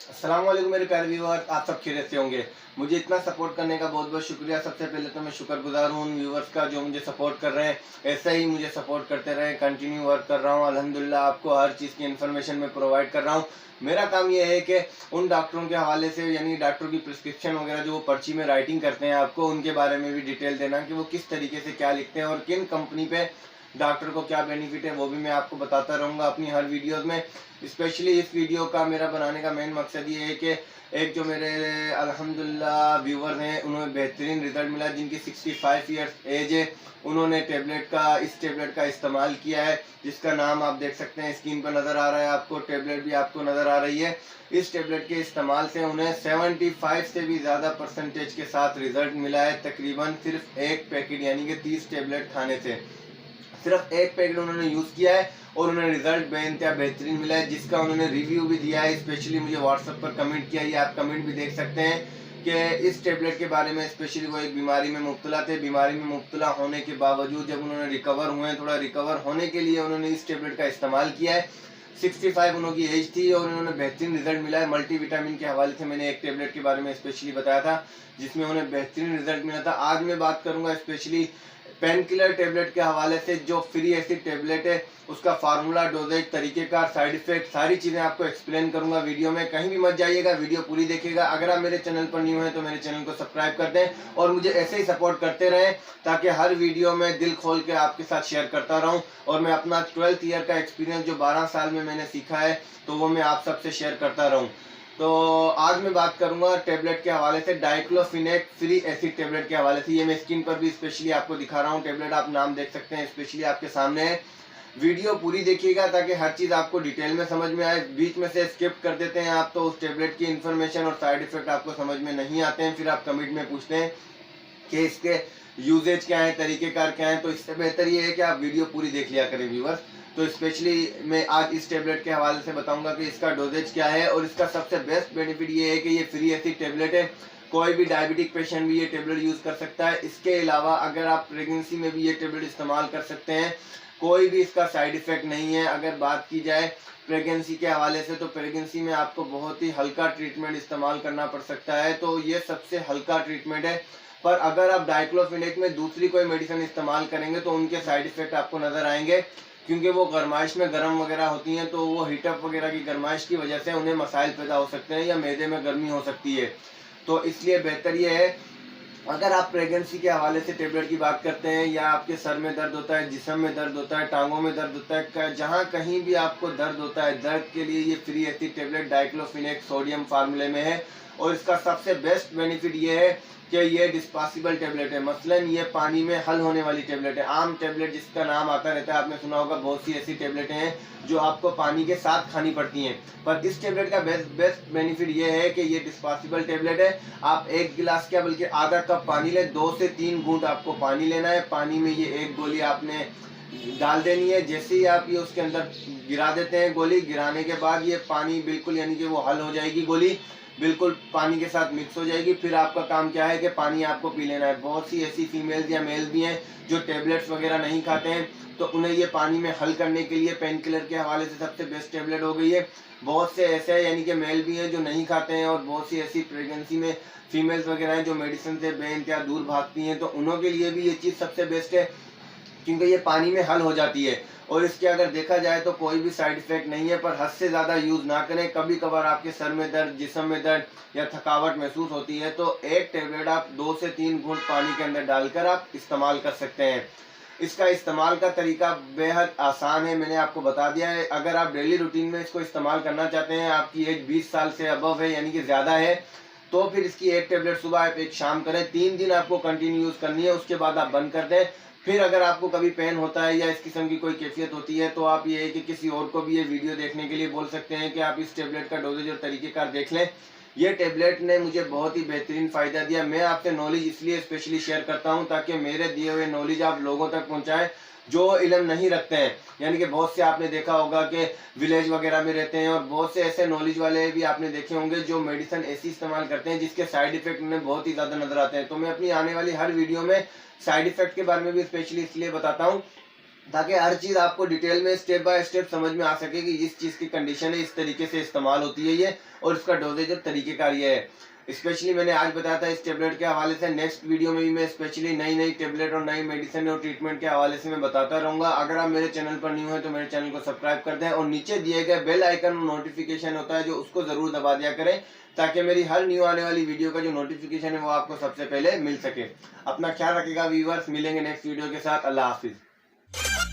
अस्सलाम वालेकुम मेरे प्यारे व्यूअर, आप सब खैरियत से होंगे। मुझे इतना सपोर्ट करने का बहुत बहुत शुक्रिया। सबसे पहले तो मैं शुक्रगुजार हूँ उन व्यूअर्स का जो मुझे सपोर्ट कर रहे हैं। ऐसे ही मुझे सपोर्ट करते रहें, कंटिन्यू वर्क कर रहा हूँ। अल्हम्दुलिल्लाह आपको हर चीज़ की इन्फॉर्मेशन मैं प्रोवाइड कर रहा हूँ। मेरा काम ये है कि उन डॉक्टरों के हवाले से, यानी डॉक्टरों की प्रिस्क्रिप्शन वगैरह जो वो पर्ची में राइटिंग करते हैं, आपको उनके बारे में भी डिटेल देना कि वो किस तरीके से क्या लिखते हैं और किन कंपनी पे डॉक्टर को क्या बेनिफिट है, वो भी मैं आपको बताता रहूँगा अपनी हर वीडियोज़ में। स्पेशली इस वीडियो का मेरा बनाने का मेन मकसद ये है कि एक जो मेरे अल्हम्दुलिल्लाह व्यूवर हैं, उन्हें बेहतरीन रिजल्ट मिला। जिनकी 65 ईयर्स एज है, उन्होंने इस टेबलेट का इस्तेमाल किया है, जिसका नाम आप देख सकते हैं, स्क्रीन पर नज़र आ रहा है आपको, टेबलेट भी आपको नज़र आ रही है। इस टेबलेट के इस्तेमाल से उन्हें 75 से भी ज़्यादा परसेंटेज के साथ रिजल्ट मिला है, तकरीबन सिर्फ एक पैकेट यानी कि 30 टेबलेट खाने से। सिर्फ एक पैकेट उन्होंने यूज़ किया है और उन्हें रिजल्ट बेइंतहा बेहतरीन मिला है, जिसका उन्होंने रिव्यू भी दिया है। स्पेशली मुझे व्हाट्सएप पर कमेंट किया, ये आप कमेंट भी देख सकते हैं कि इस टेबलेट के बारे में। स्पेशली वो एक बीमारी में मुब्तला थे, बीमारी में मुब्तला होने के बावजूद जब उन्होंने रिकवर हुए, थोड़ा रिकवर होने के लिए उन्होंने इस टेबलेट का इस्तेमाल किया है। 65 उन्होंने एज थी और उन्होंने बेहतरीन रिजल्ट मिला है। मल्टीविटामिन के हवाले से मैंने एक टेबलेट के बारे में स्पेशली बताया था, जिसमें उन्हें बेहतरीन रिजल्ट मिला था। आज मैं बात करूंगा स्पेशली पेन किलर टेबलेट के हवाले से, जो फ्री एसिड टेबलेट है, उसका फार्मूला, डोजेज, तरीकेकार, साइड इफेक्ट, सारी चीज़ें आपको एक्सप्लेन करूंगा वीडियो में। कहीं भी मत जाइएगा, वीडियो पूरी देखिएगा। अगर आप मेरे चैनल पर न्यू हैं तो मेरे चैनल को सब्सक्राइब कर दें और मुझे ऐसे ही सपोर्ट करते रहें, ताकि हर वीडियो में दिल खोल के आपके साथ शेयर करता रहूं। और मैं अपना 12th ईयर का एक्सपीरियंस जो 12 साल में मैंने सीखा है, तो वो मैं आप सबसे शेयर करता रहूं। तो आज मैं बात करूंगा टेबलेट के हवाले से, डाइक्लोफिनेक फ्री एसिड टेबलेट के हवाले से। ये मैं स्क्रीन पर भी स्पेशली आपको दिखा रहा हूँ। टेबलेट आप नाम देख सकते हैं, स्पेशली आपके सामने है। वीडियो पूरी देखिएगा ताकि हर चीज़ आपको डिटेल में समझ में आए। बीच में से स्किप कर देते हैं आप तो उस टेबलेट की इन्फॉर्मेशन और साइड इफेक्ट आपको समझ में नहीं आते हैं, फिर आप कमेंट में पूछते हैं कि इसके यूजेज क्या है, तरीकेकार क्या है। तो इससे बेहतर ये है कि आप वीडियो पूरी देख लिया करें व्यूअर्स। तो स्पेशली मैं आज इस टेबलेट के हवाले से बताऊंगा कि इसका डोजेज क्या है, और इसका सबसे बेस्ट बेनिफिट ये है कि ये फ्री एसिड टेबलेट है। कोई भी डायबिटिक पेशेंट भी ये टेबलेट यूज़ कर सकता है। इसके अलावा अगर आप प्रेगनेंसी में भी ये टेबलेट इस्तेमाल कर सकते हैं, कोई भी इसका साइड इफेक्ट नहीं है। अगर बात की जाए प्रेगनेंसी के हवाले से, तो प्रेगनेंसी में आपको बहुत ही हल्का ट्रीटमेंट इस्तेमाल करना पड़ सकता है, तो ये सबसे हल्का ट्रीटमेंट है। पर अगर आप डाइक्लोफिनेक में दूसरी कोई मेडिसिन इस्तेमाल करेंगे तो उनके साइड इफेक्ट आपको नज़र आएंगे, क्योंकि वो गर्माइश में गर्म वगैरह होती हैं, तो वो हीटअप वगैरह की गर्माइश की वजह से उन्हें मसाइल पैदा हो सकते हैं या मैदे में गर्मी हो सकती है। तो इसलिए बेहतर ये है, अगर आप प्रेगनेंसी के हवाले से टेबलेट की बात करते हैं, या आपके सर में दर्द होता है, जिस्म में दर्द होता है, टांगों में दर्द होता है, जहाँ कहीं भी आपको दर्द होता है, दर्द के लिए ये free acid tablet diclofenac sodium फार्मूले में है। और इसका सबसे बेस्ट बेनिफिट ये है कि ये डिस्पोजेबल टेबलेट है। मसलन ये पानी में हल होने वाली टेबलेट है। आम टेबलेट जिसका नाम आता रहता है, आपने सुना होगा, बहुत सी ऐसी टेबलेटें हैं जो आपको पानी के साथ खानी पड़ती हैं। पर इस टेबलेट का बेस्ट बेनिफिट ये है कि ये डिस्पोजेबल टेबलेट है। आप एक गिलास क्या बल्कि आधा कप पानी लें, 2 से 3 घूंट आपको पानी लेना है। पानी में ये एक गोली आपने डाल देनी है। जैसे ही आप ये उसके अंदर गिरा देते हैं, गोली गिराने के बाद ये पानी बिल्कुल, यानी कि वो हल हो जाएगी, गोली बिल्कुल पानी के साथ मिक्स हो जाएगी। फिर आपका काम क्या है कि पानी आपको पी लेना है। बहुत सी ऐसी फीमेल्स या मेल भी हैं जो टेबलेट्स वगैरह नहीं खाते हैं, तो उन्हें ये पानी में हल करने के लिए पेन किलर के हवाले से सबसे बेस्ट टेबलेट हो गई है। बहुत से ऐसे यानी कि मेल भी हैं जो नहीं खाते हैं, और बहुत सी ऐसी प्रेगनेंसी में फीमेल्स वगैरह हैं जो मेडिसिन से बेइंतहा दूर भागती हैं, तो उन्हों के लिए भी ये चीज़ सबसे बेस्ट है, क्योंकि ये पानी में हल हो जाती है। और इसके अगर देखा जाए तो कोई भी साइड इफेक्ट नहीं है, पर हद से ज़्यादा यूज़ ना करें। कभी कभार आपके सर में दर्द, जिस्म में दर्द या थकावट महसूस होती है, तो एक टेबलेट आप 2 से 3 घूंट पानी के अंदर डालकर आप इस्तेमाल कर सकते हैं। इसका इस्तेमाल का तरीका बेहद आसान है, मैंने आपको बता दिया है। अगर आप डेली रूटीन में इसको इस्तेमाल करना चाहते हैं, आपकी एज 20 साल से अबव है, यानी कि ज़्यादा है, तो फिर इसकी एक टेबलेट सुबह आप एक शाम करें। 3 दिन आपको कंटिन्यू यूज़ करनी है, उसके बाद आप बंद कर दें। फिर अगर आपको कभी पेन होता है या इस किस्म की कोई कैफियत होती है, तो आप ये है कि किसी और को भी ये वीडियो देखने के लिए बोल सकते हैं कि आप इस टेबलेट का डोजेज और तरीकेकार देख लें। ये टेबलेट ने मुझे बहुत ही बेहतरीन फ़ायदा दिया। मैं आपसे नॉलेज इसलिए स्पेशली शेयर करता हूँ ताकि मेरे दिए हुए नॉलेज आप लोगों तक पहुँचाएँ जो इल्म नहीं रखते हैं। यानी कि बहुत से आपने देखा होगा कि विलेज वगैरह में रहते हैं, और बहुत से ऐसे नॉलेज वाले भी आपने देखे होंगे जो मेडिसिन ऐसी इस्तेमाल करते हैं जिसके साइड इफेक्ट उन्हें बहुत ही ज़्यादा नज़र आते हैं। तो मैं अपनी आने वाली हर वीडियो में साइड इफेक्ट के बारे में भी स्पेशली इसलिए बताता हूँ ताकि हर चीज़ आपको डिटेल में स्टेप बाय स्टेप समझ में आ सके कि इस चीज़ की कंडीशन है, इस तरीके से इस्तेमाल होती है ये, और इसका डोजेज और तरीक़ेकार ये है। स्पेशली मैंने आज बताया था इस टेबलेट के हवाले से। नेक्स्ट वीडियो में भी मैं स्पेशली नई नई टेबलेट और नई मेडिसिन और ट्रीटमेंट के हवाले से मैं बताता रहूँगा। अगर आप मेरे चैनल पर न्यू हैं तो मेरे चैनल को सब्सक्राइब कर दें और नीचे दिए गए बेल आइकन नोटिफिकेशन होता है जो उसको ज़रूर दबा दिया करें, ताकि मेरी हर न्यू आने वाली वीडियो का जो नोटिफिकेशन है वो आपको सबसे पहले मिल सके। अपना ख्याल रखिएगा व्यूअर्स, मिलेंगे नेक्स्ट वीडियो के साथ। अल्लाह हाफिज़।